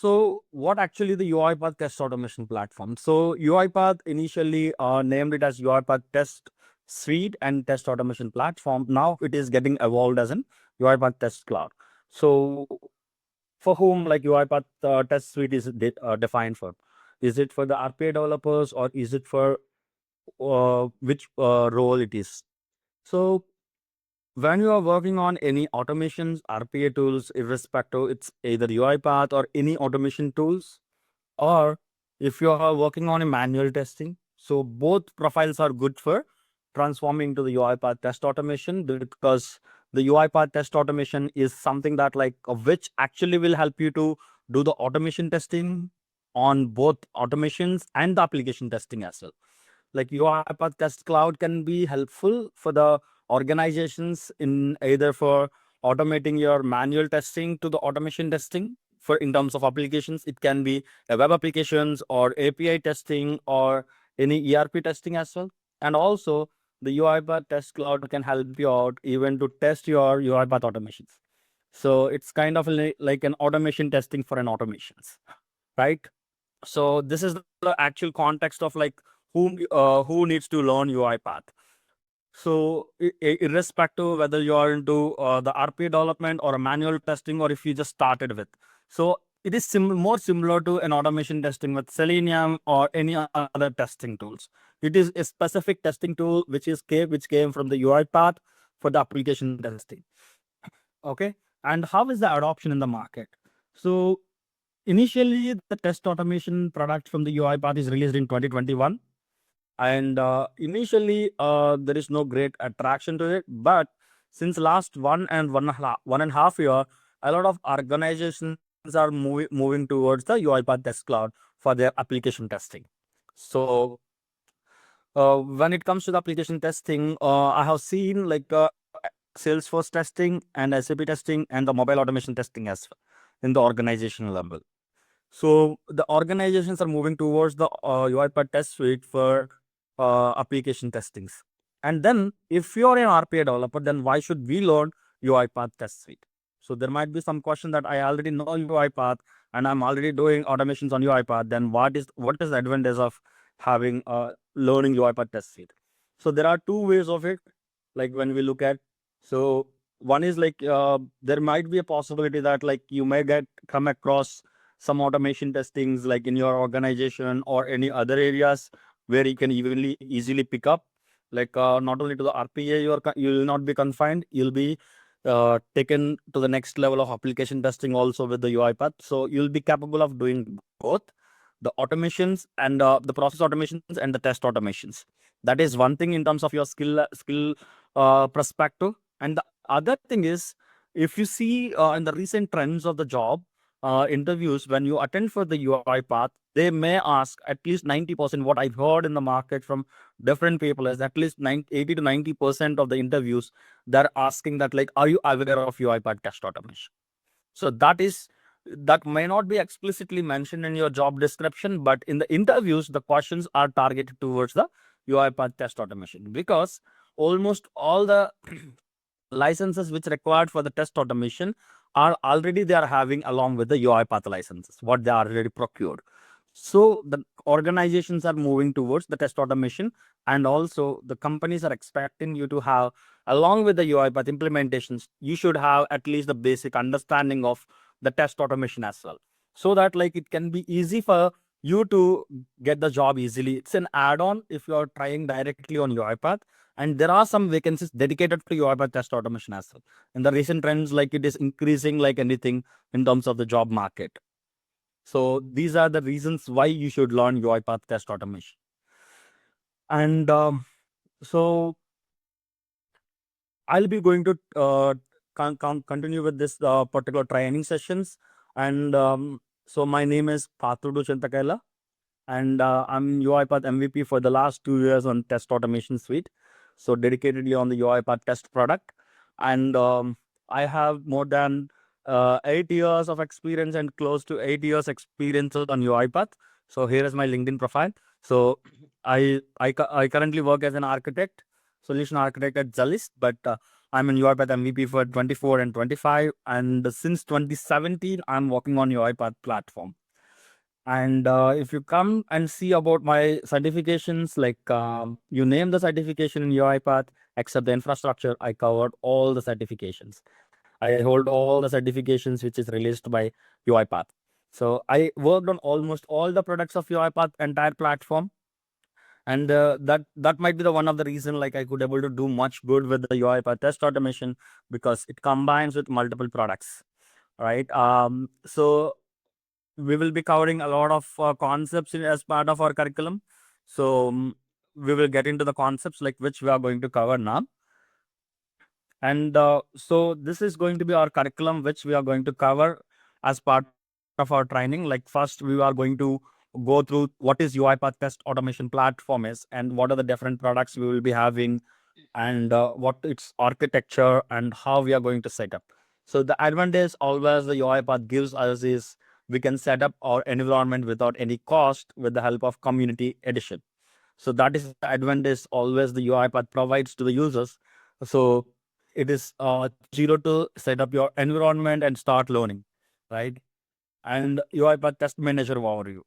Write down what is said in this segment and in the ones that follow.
So what actually the UiPath test automation platform? So UiPath initially named it as UiPath Test Suite and Test Automation Platform. Now it is getting evolved as an UiPath Test Cloud. So for whom like UiPath Test Suite is defined for? Is it for the RPA developers or is it for which role it is? So when you are working on any automations, RPA tools, irrespective, it's either UiPath or any automation tools, or if you are working on a manual testing. So both profiles are good for transforming to the UiPath test automation, because the UiPath test automation is something that like which actually will help you to do the automation testing on both automations and the application testing as well. Like UiPath Test Cloud can be helpful for the organizations in either for automating your manual testing to the automation testing. For in terms of applications, it can be a web applications or API testing or any ERP testing as well. And also the UiPath Test Cloud can help you out even to test your UiPath automations. So it's kind of like an automation testing for an automations, right? So this is the actual context of like who needs to learn UiPath. So irrespective whether you are into the RPA development or a manual testing, or if you just started with, so it is more similar to an automation testing with Selenium or any other testing tools. It is a specific testing tool which came from the UiPath for the application testing. Okay, and how is the adoption in the market? So initially, the test automation product from the UiPath is released in 2021. And initially, there is no great attraction to it. But since last one and a half year, a lot of organizations are moving towards the UiPath Test Cloud for their application testing. So when it comes to the application testing, I have seen like Salesforce testing and SAP testing and the mobile automation testing as well in the organizational level. So the organizations are moving towards the UiPath test suite for application testings. And then if you're an RPA developer, then why should we learn UiPath test suite? So there might be some question that I already know UiPath and I'm already doing automations on UiPath. Then what is the advantage of having learning UiPath test suite? So there are two ways of it. Like when we look at, so one is like there might be a possibility that like you may come across some automation testings like in your organization or any other areas where you can easily pick up. Like not only to the RPA, you will not be confined. You'll be taken to the next level of application testing also with the UiPath. So you'll be capable of doing both the automations and the process automations and the test automations. That is one thing in terms of your skill perspective. And the other thing is, if you see in the recent trends of the job interviews, when you attend for the UiPath, they may ask at least 90%. What I've heard in the market from different people is at least 80 to 90% of the interviews, they're asking that like, are you aware of UiPath test automation? So that may not be explicitly mentioned in your job description, but in the interviews, the questions are targeted towards the UiPath test automation, because almost all the licenses which required for the test automation are already they are having along with the UiPath licenses, what they are already procured. So the organizations are moving towards the test automation, and also the companies are expecting you to have, along with the UiPath implementations, you should have at least the basic understanding of the test automation as well, so that like it can be easy for you to get the job easily. It's an add-on if you are trying directly on UiPath, and there are some vacancies dedicated to UiPath test automation as well. In the recent trends, like it is increasing like anything in terms of the job market. So these are the reasons why you should learn UiPath test automation. And so I'll be going to continue with this particular training sessions. And so my name is Pathudu Chintakela, and I'm UiPath MVP for the last 2 years on test automation suite. So dedicatedly on the UiPath test product. And I have more than 8 years of experience and close to 8 years experience on UiPath. So here is my LinkedIn profile. So I currently work as an architect, solution architect at Zalis, but I'm in UiPath MVP for 24 and 25, and since 2017, I'm working on UiPath platform. And if you come and see about my certifications, like you name the certification in UiPath, except the infrastructure, I covered all the certifications. I hold all the certifications which is released by UiPath. So I worked on almost all the products of UiPath entire platform, and that might be the one of the reason like I could able to do much good with the UiPath test automation, because it combines with multiple products, right? So we will be covering a lot of concepts as part of our curriculum. So we will get into the concepts like which we are going to cover now. And so this is going to be our curriculum, which we are going to cover as part of our training. Like first, we are going to go through what is UiPath test automation platform is, and what are the different products we will be having, and what its architecture and how we are going to set up. So the advantage always the UiPath gives us is we can set up our environment without any cost with the help of community edition. So that is the advantage always the UiPath provides to the users. So it is zero to set up your environment and start learning, right? And UiPath test manager overview.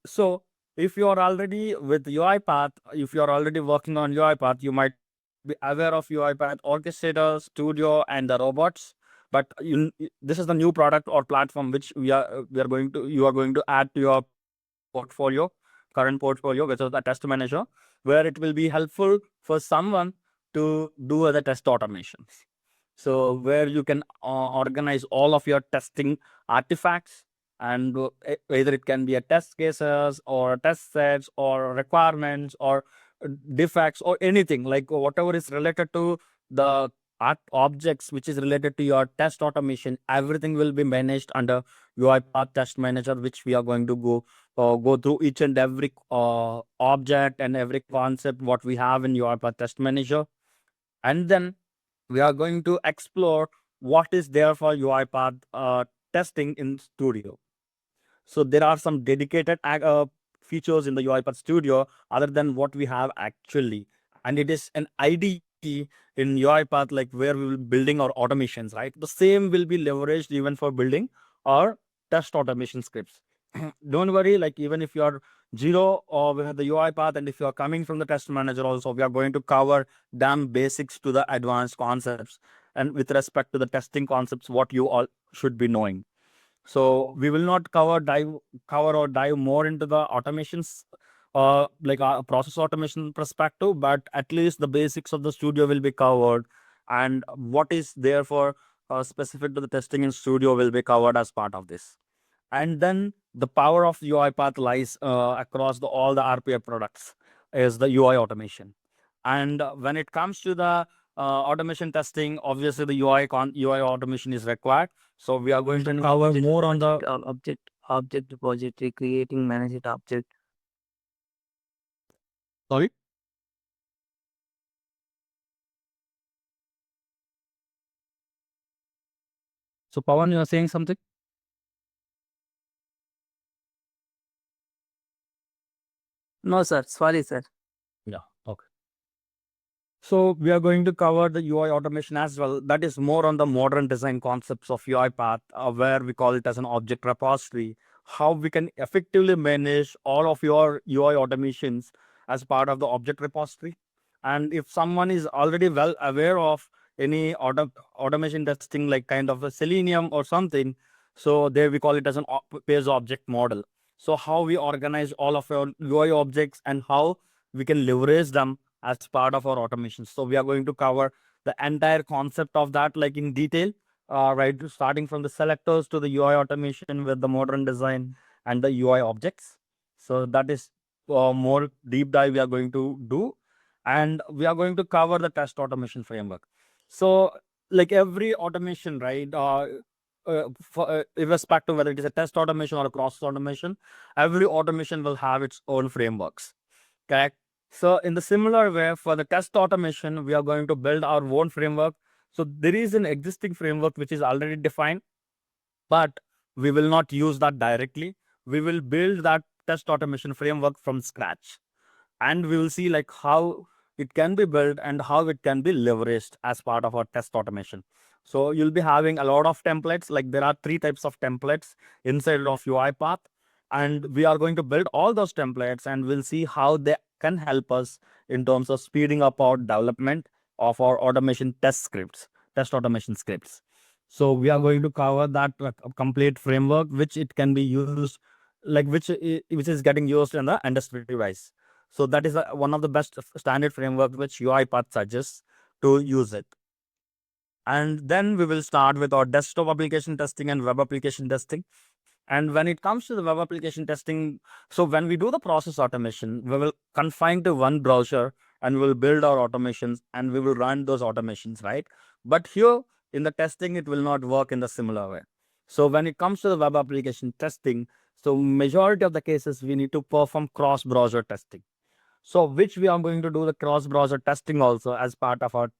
So if you are already with UiPath, if you are already working on UiPath, you might be aware of UiPath Orchestrator, Studio, and the robots. But this is the new product or platform which we are going to you are going to add to your portfolio, current portfolio, which is the test manager, where it will be helpful for someone to do the test automations. So where you can organize all of your testing artifacts, and either it can be a test cases or test sets or requirements or defects or anything like whatever is related to the art objects which is related to your test automation, everything will be managed under UiPath test manager, which we are going to go through each and every object and every concept what we have in UiPath test manager. And then we are going to explore what is there for UiPath testing in Studio. So there are some dedicated features in the UiPath Studio other than what we have actually, and it is an IDE in UiPath, like where we will be building our automations. Right, the same will be leveraged even for building our test automation scripts. Don't worry, like even if you are zero or with the UiPath, and if you are coming from the test manager also, we are going to cover damn basics to the advanced concepts, and with respect to the testing concepts, what you all should be knowing. So we will not cover or dive more into the automations, like a process automation perspective, but at least the basics of the studio will be covered, and what is there for specific to the testing in studio will be covered as part of this. And then the power of UiPath lies across all the RPA products is the UI automation. And when it comes to the automation testing, obviously the UI automation is required. So we are going to cover more on the object repository, creating managed object. Sorry. So Pawan, you are saying something? No, sir. Sorry, sir. Yeah. Okay. So we are going to cover the UI automation as well. That is more on the modern design concepts of UiPath, where we call it as an object repository. How we can effectively manage all of your UI automations as part of the object repository. And if someone is already well aware of any automation testing, like kind of a Selenium or something, so there we call it as an page object model. So how we organize all of our UI objects and how we can leverage them as part of our automation. So we are going to cover the entire concept of that like in detail, right? Starting from the selectors to the UI automation with the modern design and the UI objects. So that is more deep dive we are going to do. And we are going to cover the test automation framework. So like every automation, right? Irrespective whether it is a test automation or a process automation, every automation will have its own frameworks. Correct. So in the similar way, for the test automation, we are going to build our own framework. So there is an existing framework which is already defined, but we will not use that directly. We will build that test automation framework from scratch, and we will see like how it can be built and how it can be leveraged as part of our test automation. So you'll be having a lot of templates. Like there are three types of templates inside of UiPath, and we are going to build all those templates, and we'll see how they can help us in terms of speeding up our development of our automation test scripts, test automation scripts. So we are going to cover that complete framework, which it can be used, like which is getting used in the industry device. So that is one of the best standard framework which UiPath suggests to use it. And then we will start with our desktop application testing and web application testing. And when it comes to the web application testing, so when we do the process automation, we will confine to one browser and we'll build our automations and we will run those automations, right? But here in the testing, it will not work in the similar way. So when it comes to the web application testing, so majority of the cases, we need to perform cross browser testing. So which we are going to do the cross browser testing also as part of our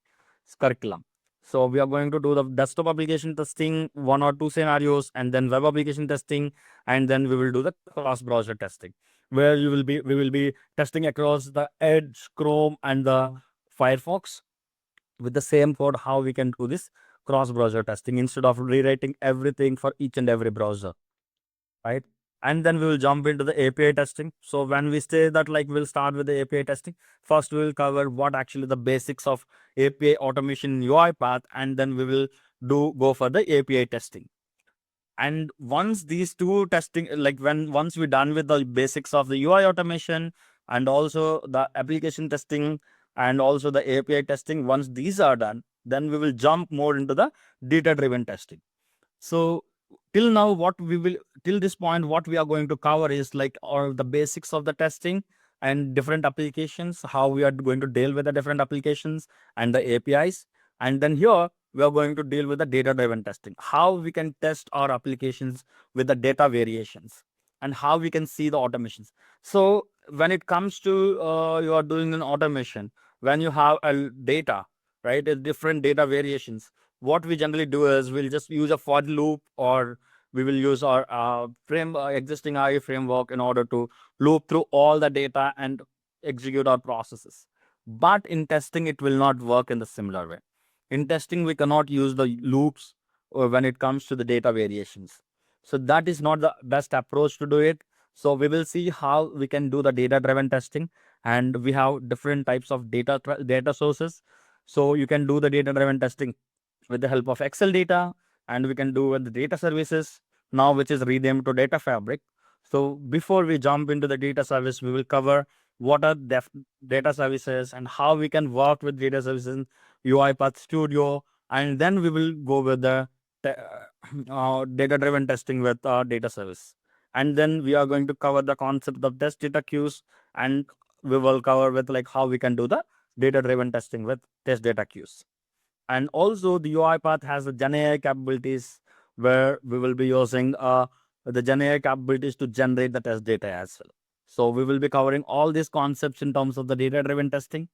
curriculum. So we are going to do the desktop application testing, one or two scenarios, and then web application testing, and then we will do the cross browser testing, where we will be testing across the Edge, Chrome, and the Firefox with the same code. How we can do this cross browser testing instead of rewriting everything for each and every browser, right? And then we will jump into the API testing. So when we say that, like, we'll start with the API testing, first we will cover what actually the basics of API automation in UiPath, and then we will go for the API testing. And once these two testing, like when once we're done with the basics of the UI automation and also the application testing and also the API testing, once these are done, then we will jump more into the data driven testing. So till now, what we will till this point, what we are going to cover is like or the basics of the testing and different applications, how we are going to deal with the different applications and the APIs. And then here we are going to deal with the data driven testing, how we can test our applications with the data variations and how we can see the automations. So when it comes to you are doing an automation, when you have a data, right, different data variations, what we generally do is we'll just use a for loop, or we will use our existing IE framework in order to loop through all the data and execute our processes. But in testing, it will not work in the similar way. In testing, we cannot use the loops when it comes to the data variations. So that is not the best approach to do it. So we will see how we can do the data driven testing, and we have different types of data sources. So you can do the data driven testing with the help of Excel data, and we can do with the data services now, which is renamed to data fabric. So before we jump into the data service, we will cover what are data services and how we can work with data services in UiPath Studio, and then we will go with the data driven testing with data service. And then we are going to cover the concept of test data queues, and we will cover with like how we can do the data driven testing with test data queues. And also the UiPath has the GenAI capabilities, where we will be using the GenAI capabilities to generate the test data as well. So we will be covering all these concepts in terms of the data driven testing.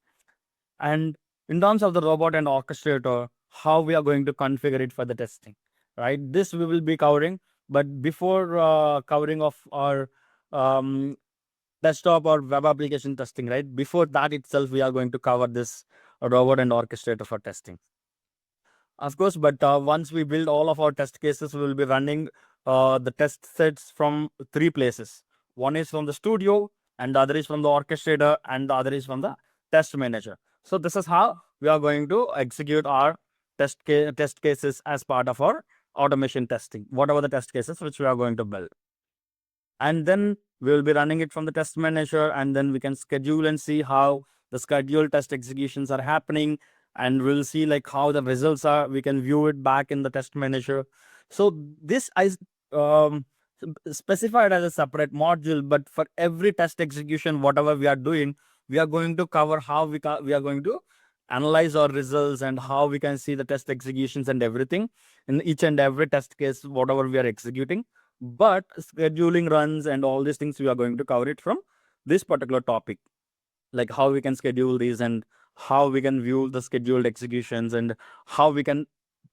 And in terms of the robot and orchestrator, how we are going to configure it for the testing, right? This we will be covering. But before covering of our um, desktop or web application testing, right? Before that itself, we are going to cover this robot and orchestrator for testing. Of course, but once we build all of our test cases, we will be running the test sets from three places. One is from the studio, and the other is from the orchestrator, and the other is from the test manager. So this is how we are going to execute our test cases as part of our automation testing, whatever the test cases which we are going to build. And then we will be running it from the test manager, and then we can schedule and see how the scheduled test executions are happening, and we'll see like how the results are. We can view it back in the test manager. So this is um, specified as a separate module, but for every test execution, whatever we are doing, we are going to cover how we are going to analyze our results and how we can see the test executions and everything in each and every test case, whatever we are executing. But scheduling runs and all these things, we are going to cover it from this particular topic, like how we can schedule these and how we can view the scheduled executions and how we can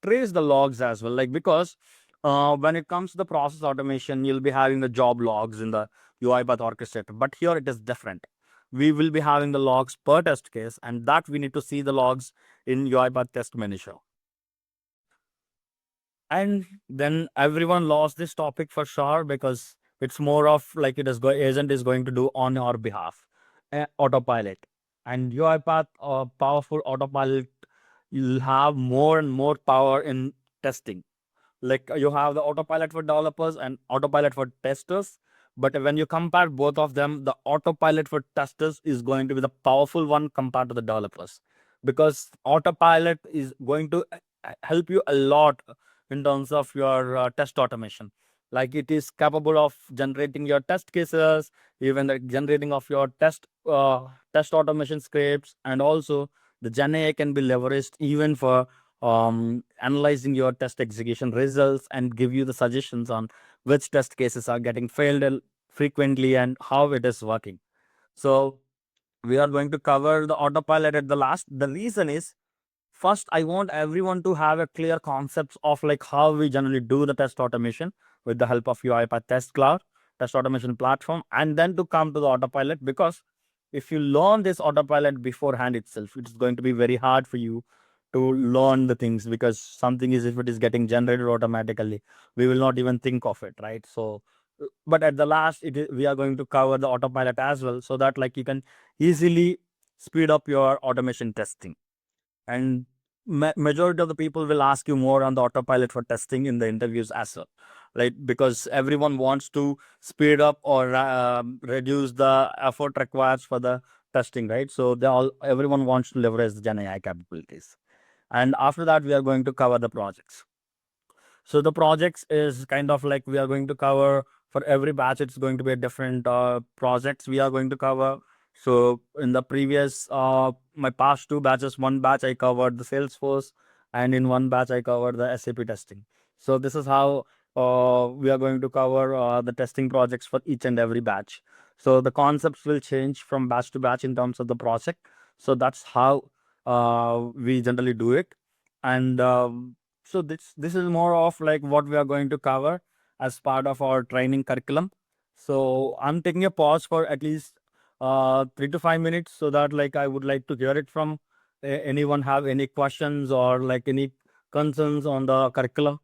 trace the logs as well. Like, because when it comes to the process automation, you'll be having the job logs in the UiPath orchestrator, but here it is different. we will be having the logs per test case, and that we need to see the logs in UiPath Test Manager. And then everyone lost this topic for sure, because it's more of like agent is going to do on your behalf, autopilot. And UiPath powerful autopilot, you'll have more and more power in testing. Like you have the autopilot for developers and autopilot for testers, but when you compare both of them, the autopilot for testers is going to be the powerful one compared to the developers, because autopilot is going to help you a lot in terms of your test automation. Like it is capable of generating your test cases, even the generating of your test automation scripts, and also the Gen AI can be leveraged even for analyzing your test execution results and give you the suggestions on which test cases are getting failed frequently and how it is working. So we are going to cover the autopilot at the last. The reason is, first I want everyone to have a clear concepts of like how we generally do the test automation with the help of UiPath Test Cloud, test automation platform, and then to come to the autopilot. Because if you learn this autopilot beforehand itself, it's going to be very hard for you to learn the things, because something is, if it is getting generated automatically, we will not even think of it, right? So but at the last, we are going to cover the autopilot as well, so that like you can easily speed up your automation testing. And majority of the people will ask you more on the autopilot for testing in the interviews as well, right? Because everyone wants to speed up or reduce the effort required for the testing, right? So everyone wants to leverage the Gen AI capabilities. And after that, we are going to cover the projects. So the projects is kind of like, we are going to cover for every batch, it's going to be a different projects we are going to cover. So in the previous my past two batches, one batch I covered the Salesforce, and in one batch I covered the SAP testing. So this is how we are going to cover the testing projects for each and every batch. So the concepts will change from batch to batch in terms of the project. So that's how we generally do it. And so this is more of like what we are going to cover as part of our training curriculum. So I'm taking a pause for at least 3 to 5 minutes, so that like I would like to hear it from anyone have any questions or like any concerns on the curriculum.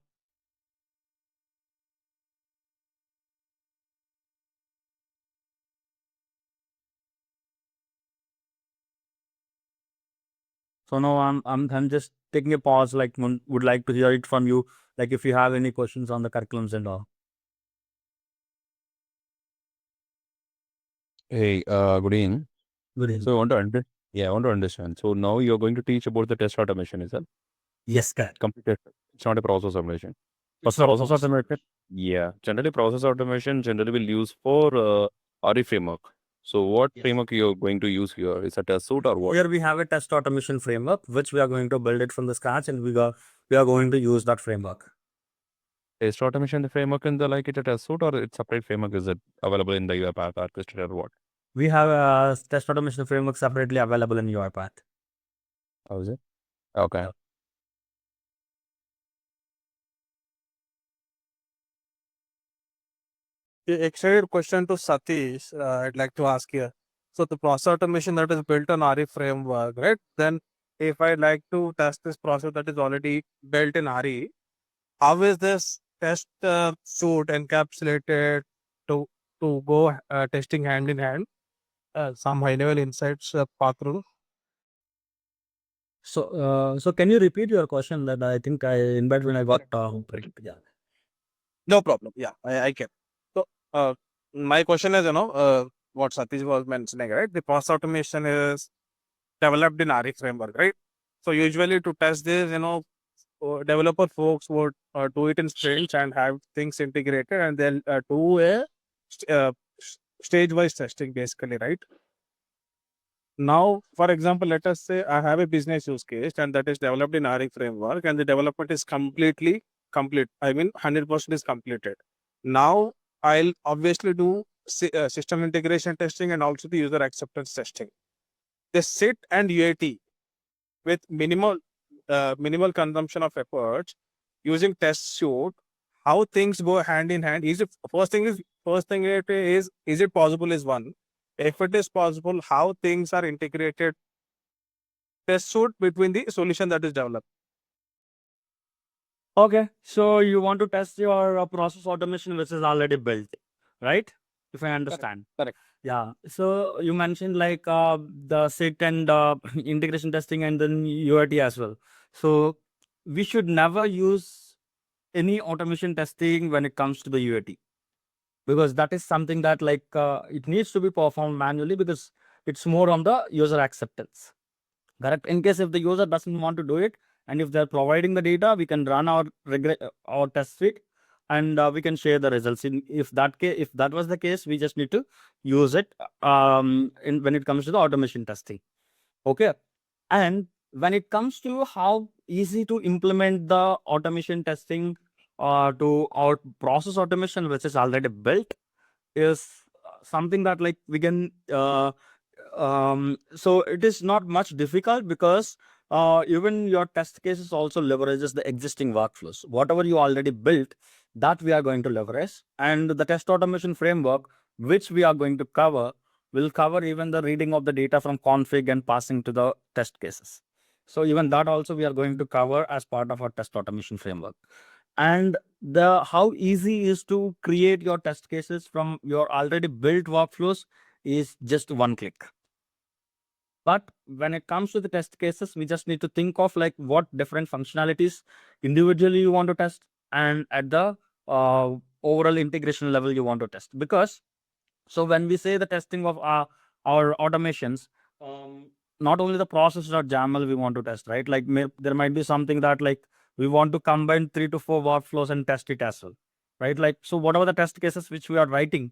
So now I'm just taking a pause, like would like to hear it from you, like if you have any questions on the curriculums and all. Hey, good evening. Good evening. So I want to understand. So now you're going to teach about the test automation, is that Yes, correct. completed? It's not a process automation. What's the process automated? Yeah, generally process automation generally will use for RE framework. So what Yes. framework you're going to use here? Is it a suit or what? Here we have a test automation framework, which we are going to build it from the scratch, and we are going to use that framework. Test automation the framework in the like it a test suit or it's separate framework? Is it available in the UiPath orchestrator or what? We have a test automation framework separately available in UiPath. How is it? Okay. Yeah. Extended question to Satish, I'd like to ask here. So the process automation that is built on RE framework, right? Then if I'd like to test this process that is already built in RE, how is this test suite encapsulated to go testing hand in hand? Some high level insights, Patrul. So can you repeat your question? That I think in between I got yeah. No problem. Yeah, I can. So, my question is, what Satish was mentioning, right? The process automation is developed in RE framework, right? So, usually to test this, developer folks would do it in sprints and have things integrated and then do a stage wise testing, basically, right? Now, for example, let us say I have a business use case and that is developed in RE framework and the development is completely complete. I mean, 100% is completed. Now, I'll obviously do system integration testing and also the user acceptance testing. The SIT and UAT with minimal consumption of efforts using test suite, how things go hand in hand. Is it first thing is it possible is one. if it is possible, how things are integrated test suite between the solution that is developed. Okay, so you want to test your process automation which is already built, right? If I understand. correct. Yeah. So you mentioned like the SIT and integration testing and then UAT as well. So we should never use any automation testing when it comes to the UAT, because that is something that like it needs to be performed manually because it's more on the user acceptance. Correct. In case if the user doesn't want to do it, and if they're providing the data, we can run our test suite, and we can share the results. If that was the case, we just need to use it when it comes to the automation testing. Okay. And when it comes to how easy to implement the automation testing to our process automation, which is already built, is something that like we can so it is not much difficult because even your test cases also leverages the existing workflows. Whatever you already built, that we are going to leverage, and the test automation framework which we are going to cover will cover even the reading of the data from config and passing to the test cases. So even that also we are going to cover as part of our test automation framework. And the how easy is to create your test cases from your already built workflows is just one click. But when it comes to the test cases, we just need to think of like what different functionalities individually you want to test, and at the overall integration level you want to test. Because so when we say the testing of our automations, not only the process or YAML we want to test, right? Like there might be something that like we want to combine 3 to 4 workflows and test it as well, right? Like so, whatever the test cases which we are writing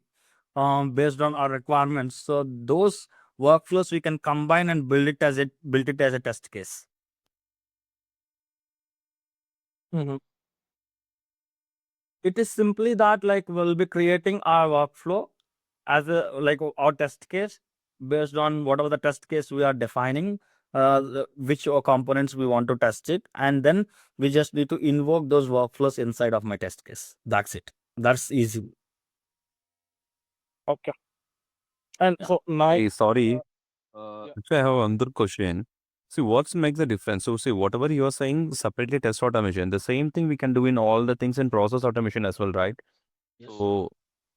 based on our requirements, so those workflows we can combine and build it as a test case. It is simply that like we'll be creating our workflow as a like our test case based on whatever the test case we are defining, which components we want to test it, and then we just need to invoke those workflows inside of my test case. That's it. That's easy. Okay. And Yeah. so my Hey, sorry. yeah. Actually, I have another question. See, what makes the difference? So, see, whatever you are saying, separately test automation, the same thing we can do in all the things in process automation as well, right? So,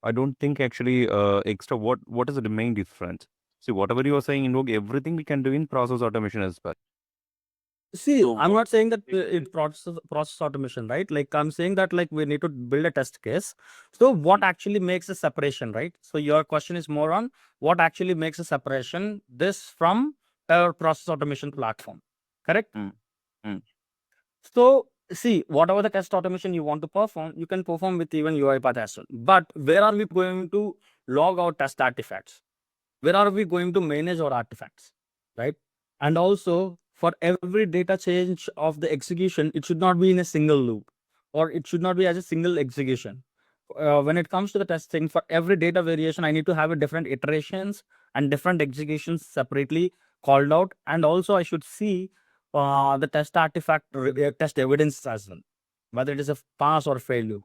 I don't think actually extra. What is the main difference? See, whatever you are saying, invoke everything we can do in process automation as well. See, So, I'm not saying that it's process automation, right? Like I'm saying that like we need to build a test case. So what actually makes a separation, right? So your question is more on what actually makes a separation this from our process automation platform, correct? Mm, mm. So see, whatever the test automation you want to perform, you can perform with even UiPath as well. But where are we going to log our test artifacts? Where are we going to manage our artifacts, right? And also for every data change of the execution, it should not be in a single loop, or it should not be as a single execution. When it comes to the testing, for every data variation, I need to have a different iterations and different executions separately called out, and also I should see the test artifact test evidence as well, whether it is a pass or failure.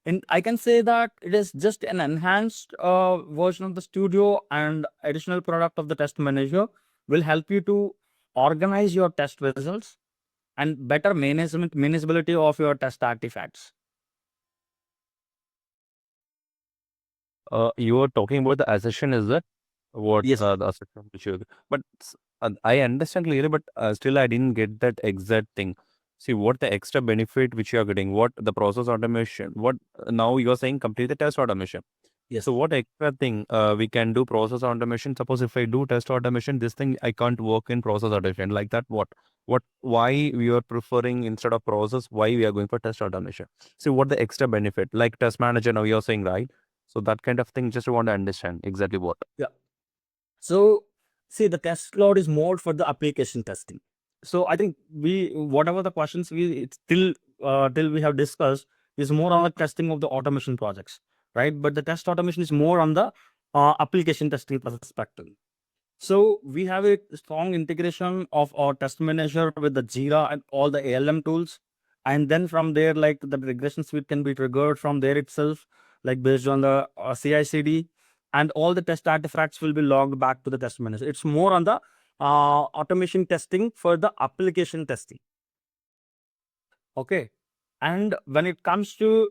And I can say that it is just an enhanced version of the studio, and additional product of the test manager will help you to organize your test results and better manageability of your test artifacts. You are talking about the assertion, is that what Yes. the assertion which you? But I understand clearly, but still I didn't get that exact thing. See, what the extra benefit which you are getting? What the process automation? What now you are saying complete the test automation? Yes. So what extra thing we can do process automation? Suppose if I do test automation, this thing I can't work in process automation like that. What? Why we are preferring instead of process? Why we are going for test automation? See what the extra benefit like test manager now you're saying, right? So that kind of thing, just want to understand exactly what. Yeah. So see, the test cloud is more for the application testing. So I think we whatever the questions till we have discussed is more on the testing of the automation projects, right? But the test automation is more on the application testing perspective. So we have a strong integration of our test manager with the Jira and all the ALM tools. And then from there, like the regression suite can be triggered from there itself, like based on the CI/CD. and all the test artifacts will be logged back to the test manager. It's more on the automation testing for the application testing. Okay. And when it comes to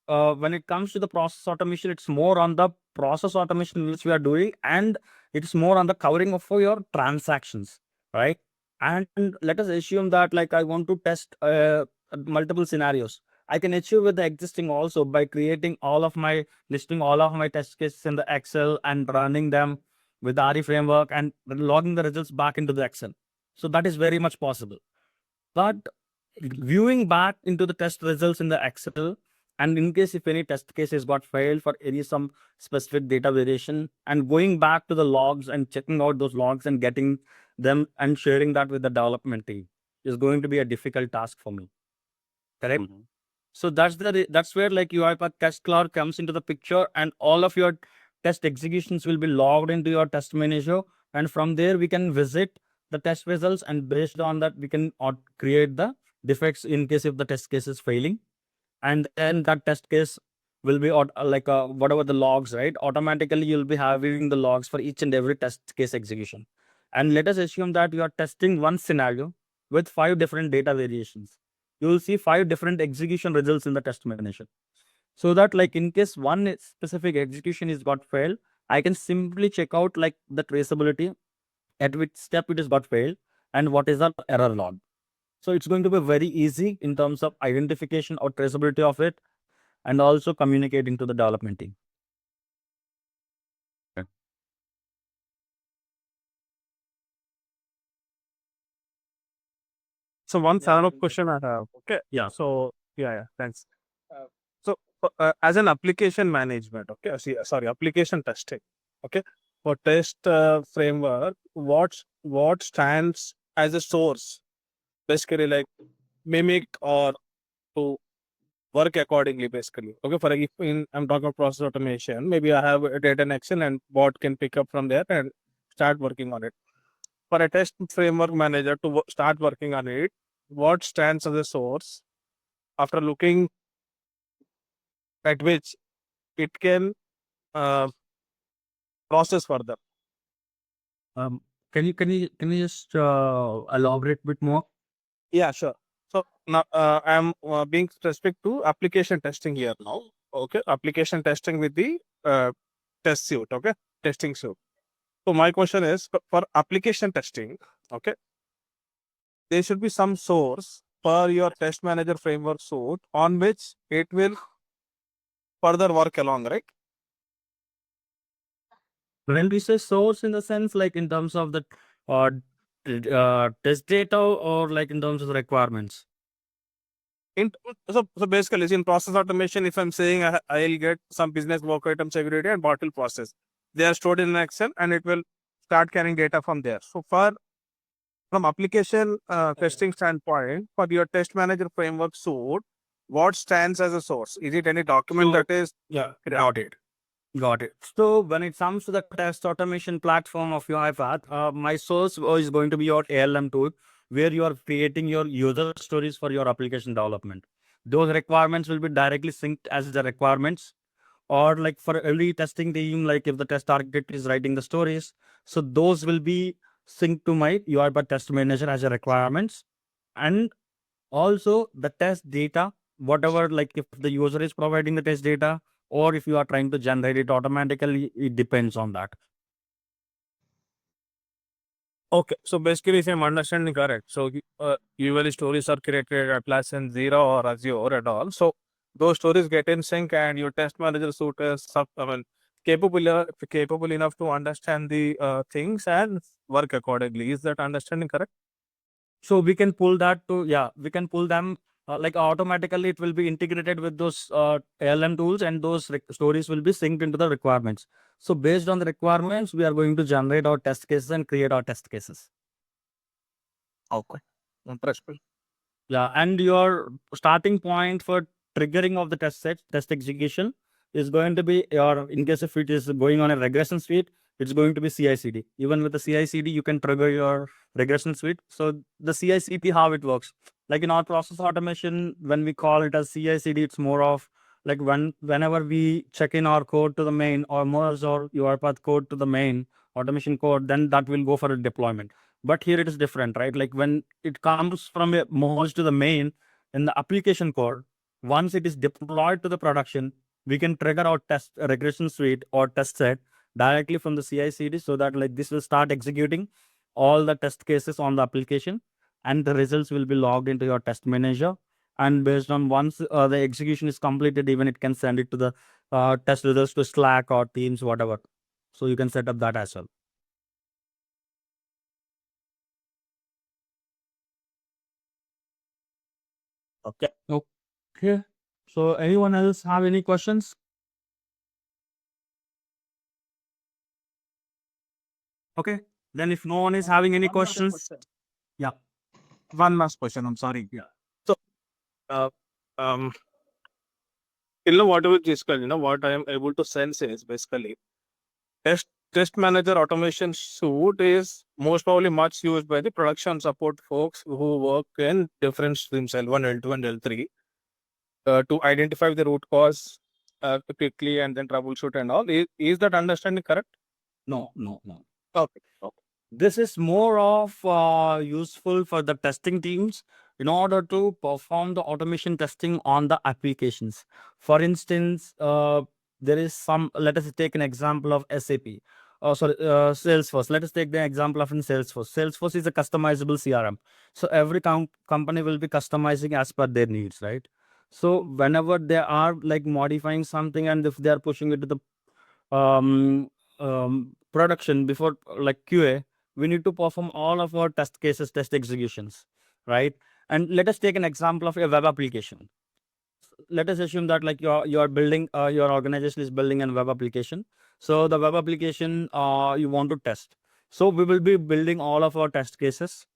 the process automation, it's more on the process automation which we are doing, and it's more on the covering of your transactions, right? And let us assume that like I want to test multiple scenarios. I can achieve with the existing also by creating listing all of my test cases in the Excel and running them with the RE framework and logging the results back into the Excel. So that is very much possible. But viewing back into the test results in the Excel, and in case if any test cases got failed for any some specific data variation, and going back to the logs and checking out those logs and getting them and sharing that with the development team is going to be a difficult task for me. Correct? Mhm. So that's where like UiPath Test Cloud comes into the picture, and all of your test executions will be logged into your test manager, and from there we can visit the test results, and based on that we can create the defects in case if the test case is failing, and then that test case will be whatever the logs, right? Automatically you'll be having the logs for each and every test case execution. And let us assume that you are testing one scenario with 5 different data variations. You will see 5 different execution results in the test manager. So that like in case one specific execution is got failed, I can simply check out like the traceability, at which step it is got failed, and what is the error log. So it's going to be very easy in terms of identification or traceability of it, and also communicating to the development team. So one follow-up question I have. Okay. Yeah. So thanks. So as an application management, okay, sorry, application testing. Okay, for test framework, what stands as a source? Basically, like mimic or to work accordingly. Basically, okay. For if I'm talking about process automation, maybe I have a data in Excel and bot can pick up from there and start working on it. For a test framework manager to start working on it, what stands as a source after looking at which it can uh, process further. Can you just elaborate a bit more? Yeah, sure. So now I'm being specific to application testing here now. Okay, application testing with the test suite. Okay, testing suite. So my question is for application testing. Okay, there should be some source for your test manager framework suite on which it will further work along, right? When we say source, in the sense like in terms of the uh, test data, or like in terms of the requirements. In, so basically, in process automation, if I'm saying I'll get some business work item security and bottle process, they are stored in Excel and it will start carrying data from there. So from application testing standpoint, for your test manager framework suite, what stands as a source? Is it any document that is? Yeah, got it. Got it. So when it comes to the test automation platform of UiPath, my source is going to be your ALM tool, where you are creating your user stories for your application development. Those requirements will be directly synced as the requirements, or like for every testing team, like if the test architect is writing the stories, so those will be synced to my UiPath test manager as a requirements. And also the test data, whatever, like if the user is providing the test data, or if you are trying to generate it automatically, it depends on that. Okay, so basically, if I'm understanding correct, so usually stories are created at Atlassian Zero or Azure and all. So those stories get in sync, and your test manager suite is capable enough to understand the things and work accordingly. Is that understanding correct? So we can pull that to, yeah, we can pull them like automatically. It will be integrated with those ALM tools, and those stories will be synced into the requirements. So based on the requirements, we are going to generate our test cases and create our test cases. Okay, interesting. Yeah, and your starting point for triggering of the test execution is going to be your, in case if it is going on a regression suite, it's going to be CI/CD. Even with the CI/CD, you can trigger your regression suite. So the CI/CD, how it works, like in our process automation, when we call it as CI/CD, it's more of Like whenever we check in our code to the main or merge our UiPath code to the main automation code, then that will go for a deployment. But here it is different, right? Like when it comes from a merge to the main in the application code, once it is deployed to the production, we can trigger our test regression suite or test set directly from the CI/CD, so that like this will start executing all the test cases on the application, and the results will be logged into your test manager. And based on once the execution is completed, even it can send it to the test results to Slack or Teams, whatever. So you can set up that as well. Okay. Okay. So anyone else have any questions? Okay. Then if no one is having any questions, yeah. One last question. I'm sorry. Yeah. So, uh, um, whatever discussed, what I am able to sense is basically test manager automation suite is most probably much used by the production support folks who work in different streams, L1, L2, and L3, to identify the root cause quickly and then troubleshoot and all. Is that understanding correct? No. Okay. This is more of useful for the testing teams in order to perform the automation testing on the applications. For instance, there is some, let us take an example of SAP. Salesforce. Let us take the example of in Salesforce. Salesforce is a customizable CRM. So every company will be customizing as per their needs, right? So whenever they are like modifying something, and if they are pushing it to the production before like QA, we need to perform all of our test cases, test executions, right? And let us take an example of a web application. Let us assume that like you're building your organization is building a web application. So the web application you want to test. So we will be building all of our test cases,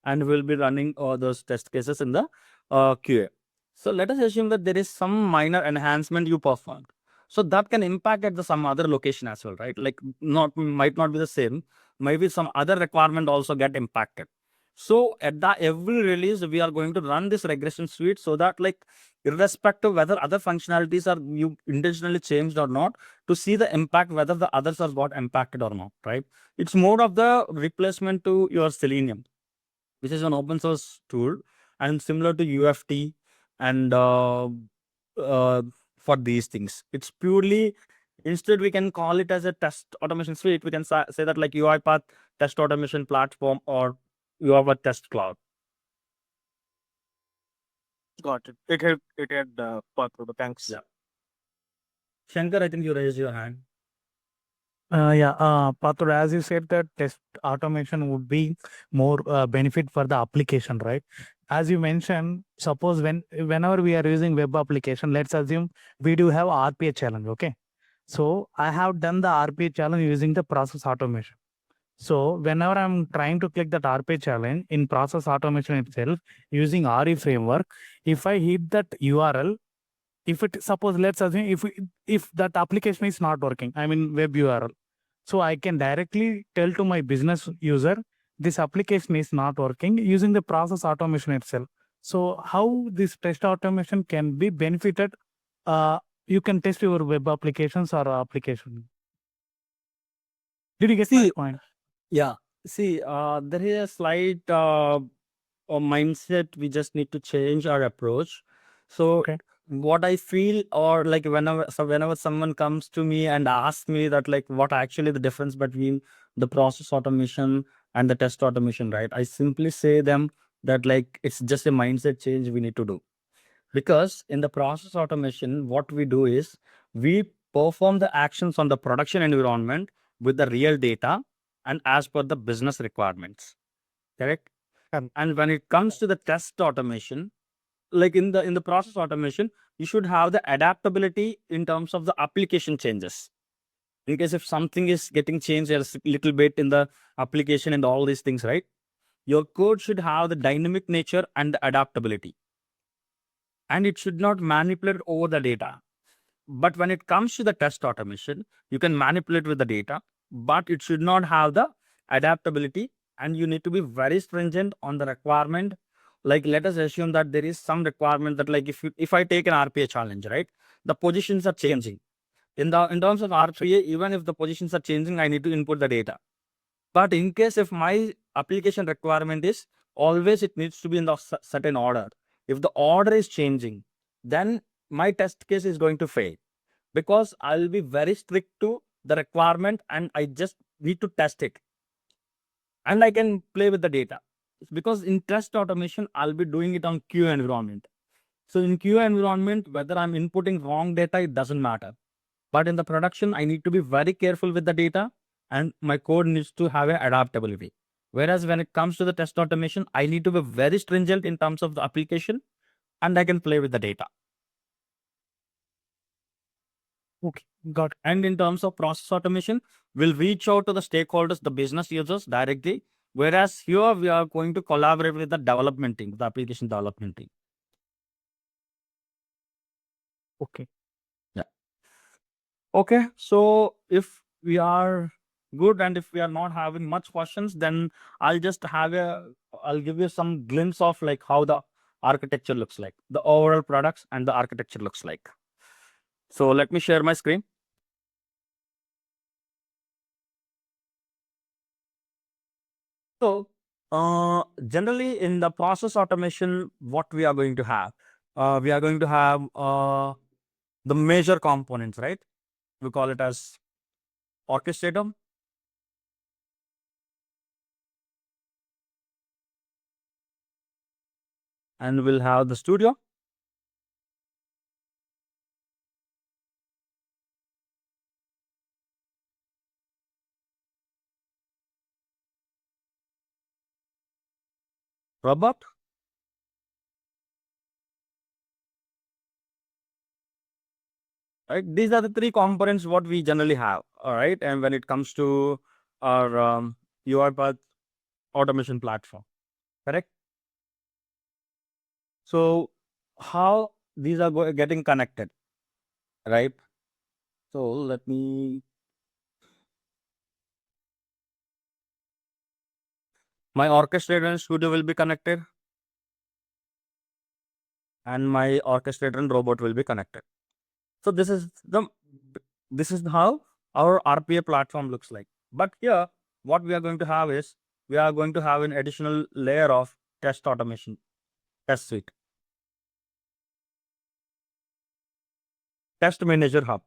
and we'll be running those test cases in the QA. So let us assume that there is some minor enhancement you performed. So that can impact at the some other location as well, right? Like might not be the same. Maybe some other requirement also get impacted. So at the every release, we are going to run this regression suite, so that like irrespective whether other functionalities are you intentionally changed or not, to see the impact whether the others are got impacted or not, right? It's more of the replacement to your Selenium, which is an open source tool and similar to UFT and uh, for these things. It's purely, instead we can call it as a test automation suite. We can say that like UiPath test automation platform or UiPath test cloud. Got it. It had path through the thanks. Yeah. Shankar, I think you raised your hand. Pathur, as you said, that test automation would be more benefit for the application, right? As you mentioned, suppose whenever we are using web application, let's assume we do have RPA challenge, okay? So I have done the RPA challenge using the process automation. So whenever I'm trying to click that RPA challenge in process automation itself using RE framework, if I hit that URL, if it suppose let's assume if that application is not working, I mean web URL, so I can directly tell to my business user this application is not working using the process automation itself. So how this test automation can be benefited? You can test your web applications or application. Did you get my See, point? Yeah. See, there is a slight mindset. We just need to change our approach. So Okay. what I feel, or like whenever someone comes to me and asks me that like what actually the difference between the process automation and the test automation, right? I simply say them that like it's just a mindset change we need to do. Because in the process automation, what we do is we perform the actions on the production environment with the real data and as per the business requirements. Correct? And when it comes to the test automation, like in the process automation, you should have the adaptability in terms of the application changes. In case if something is getting changed a little bit in the application and all these things, right? Your code should have the dynamic nature and the adaptability, and it should not manipulate over the data. But when it comes to the test automation, you can manipulate with the data, but it should not have the adaptability, and you need to be very stringent on the requirement Like, let us assume that there is some requirement that, like, if I take an RPA challenge, right, the positions are changing. In terms of RPA, even if the positions are changing, I need to input the data. But in case if my application requirement is always it needs to be in the certain order. If the order is changing, then my test case is going to fail, because I'll be very strict to the requirement and I just need to test it. And I can play with the data, because in test automation, I'll be doing it on QA environment. So in QA environment, whether I'm inputting wrong data, it doesn't matter. But in the production, I need to be very careful with the data, and my code needs to have an adaptability. Whereas when it comes to the test automation, I need to be very stringent in terms of the application, and I can play with the data. Okay, got it. And in terms of process automation, we'll reach out to the stakeholders, the business users directly. Whereas here we are going to collaborate with the development team, the application development team. Okay. Okay, so if we are good and if we are not having much questions, then I'll give you some glimpse of like how the architecture looks like, the overall products and the architecture looks like. So let me share my screen. So generally in the process automation, what we are going to have, we are going to have the major components, right? We call it as orchestrator, and we'll have the studio. Robot. Right, these are the three components what we generally have. All right, and when it comes to our UiPath automation platform, correct? So how these are getting connected, right? So let me, my orchestrator and studio will be connected, and my orchestrator and robot will be connected. So this is how our RPA platform looks like. But here, what we are going to have is, we are going to have an additional layer of test automation, test suite, test manager hub.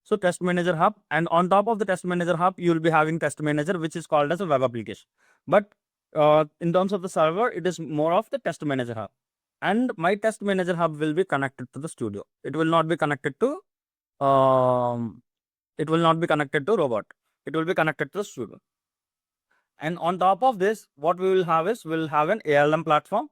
So test manager hub, and on top of the test manager hub, you will be having test manager, which is called as a web application. But in terms of the server, it is more of the test manager hub. And my test manager hub will be connected to the studio. It will not be connected to robot. It will be connected to the studio. And on top of this, what we will have is, we'll have an ALM platform.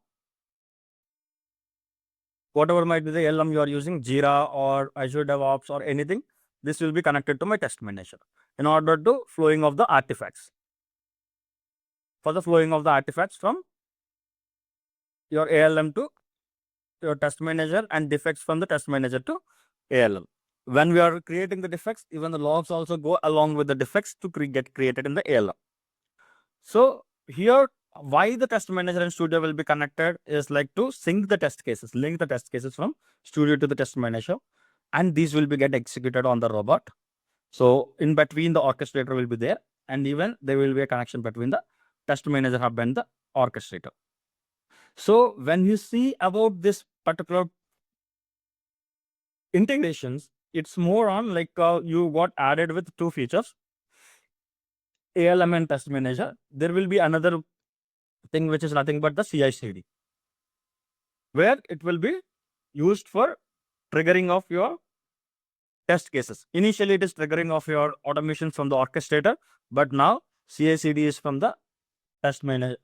Whatever might be the ALM you are using, Jira or Azure DevOps or anything, this will be connected to my test manager in order to flowing of the artifacts. For the flowing of the artifacts from your ALM to your test manager, and defects from the test manager to ALM. When we are creating the defects, even the logs also go along with the defects to get created in the ALM. So here, why the test manager and studio will be connected is like to sync the test cases, link the test cases from studio to the test manager, and these will be get executed on the robot. So in between, the orchestrator will be there, and even there will be a connection between the test manager hub and the orchestrator. So when you see about this particular integrations, it's more on like you got added with two features, ALM and test manager. There will be another thing which is nothing but the CI/CD, where it will be used for triggering of your test cases. Initially, it is triggering of your automation from the orchestrator, but now CI/CD is from the test manager.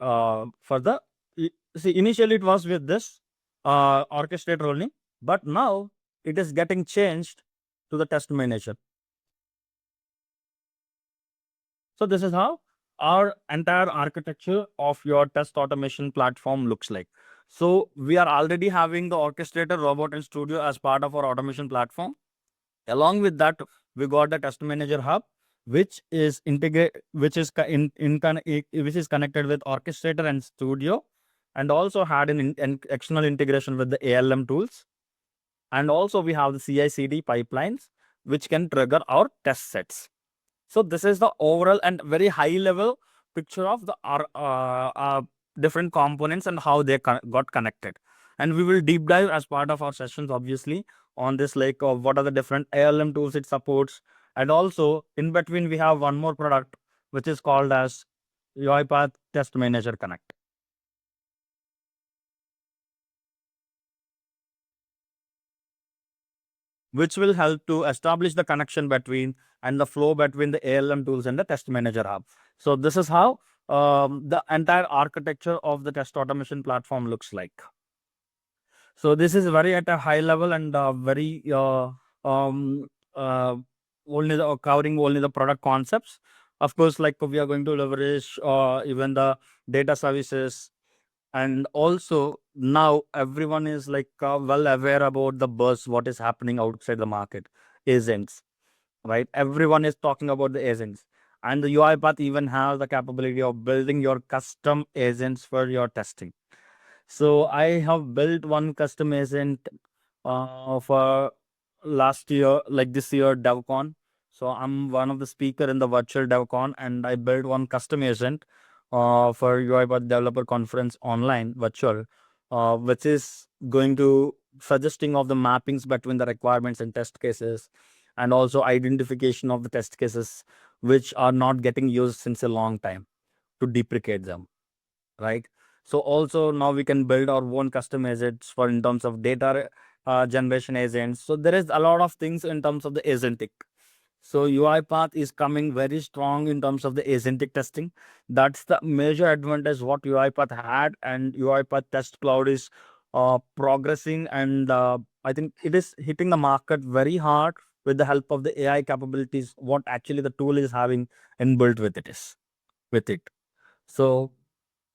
Initially it was with this orchestrator only, but now it is getting changed to the test manager. So this is how our entire architecture of your test automation platform looks like. So we are already having the orchestrator, robot, and studio as part of our automation platform. Along with that, we got the test manager hub, which is which is connected with orchestrator and studio, and also had an external integration with the ALM tools. And also we have the CI/CD pipelines, which can trigger our test sets. So this is the overall and very high level picture of the different components and how they got connected. And we will deep dive as part of our sessions, obviously, on this, like what are the different ALM tools it supports. And also in between, we have one more product, which is called as UiPath Test Manager Connect. Which will help to establish the connection between and the flow between the ALM tools and the test manager hub. So this is how the entire architecture of the test automation platform looks like. So this is very at a high level and very um, uh, covering only the product concepts. Of course, like we are going to leverage even the data services. And also now everyone is like well aware about the buzz, what is happening outside the market, agents, right? Everyone is talking about the agents. And the UiPath even has the capability of building your custom agents for your testing. So I have built one custom agent for last year, like this year, DevCon. So I'm one of the speaker in the virtual DevCon, and I built one custom agent for UiPath Developer Conference online virtual, which is going to suggesting of the mappings between the requirements and test cases, and also identification of the test cases which are not getting used since a long time to deprecate them, right? So also now we can build our own custom agents for in terms of data generation agents. So there is a lot of things in terms of the agentic. So UiPath is coming very strong in terms of the agentic testing. That's the major advantage what UiPath had, and UiPath Test Cloud is progressing, and I think it is hitting the market very hard with the help of the AI capabilities. What actually the tool is having inbuilt with it. So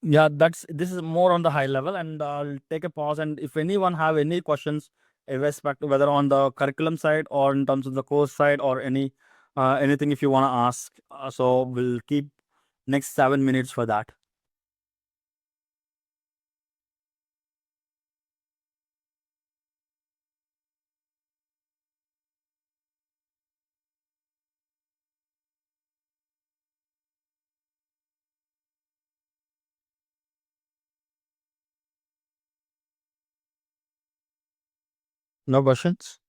yeah, this is more on the high level, and I'll take a pause. And if anyone have any questions, irrespective whether on the curriculum side or in terms of the course side or anything, if you want to ask, so we'll keep next 7 minutes for that. No questions?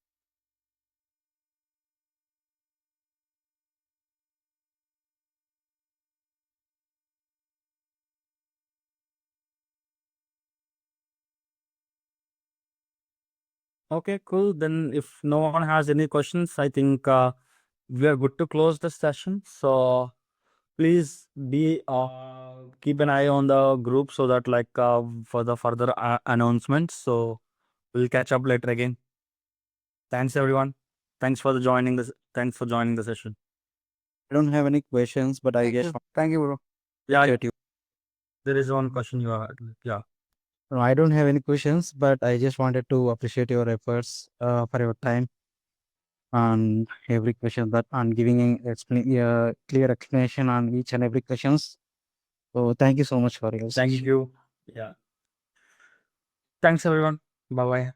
Okay, cool. Then if no one has any questions, I think we are good to close the session. So please be keep an eye on the group so that like for the further announcements. So we'll catch up later again. Thanks everyone. Thanks for joining the session. I don't have any questions, but I just Thank you, bro. Yeah, appreciate you. there is one question you had. Yeah. No, I don't have any questions, but I just wanted to appreciate your efforts for your time on every question that on giving clear explanation on each and every questions. So thank you so much for your Thank session. you. Yeah. Thanks everyone. Bye bye.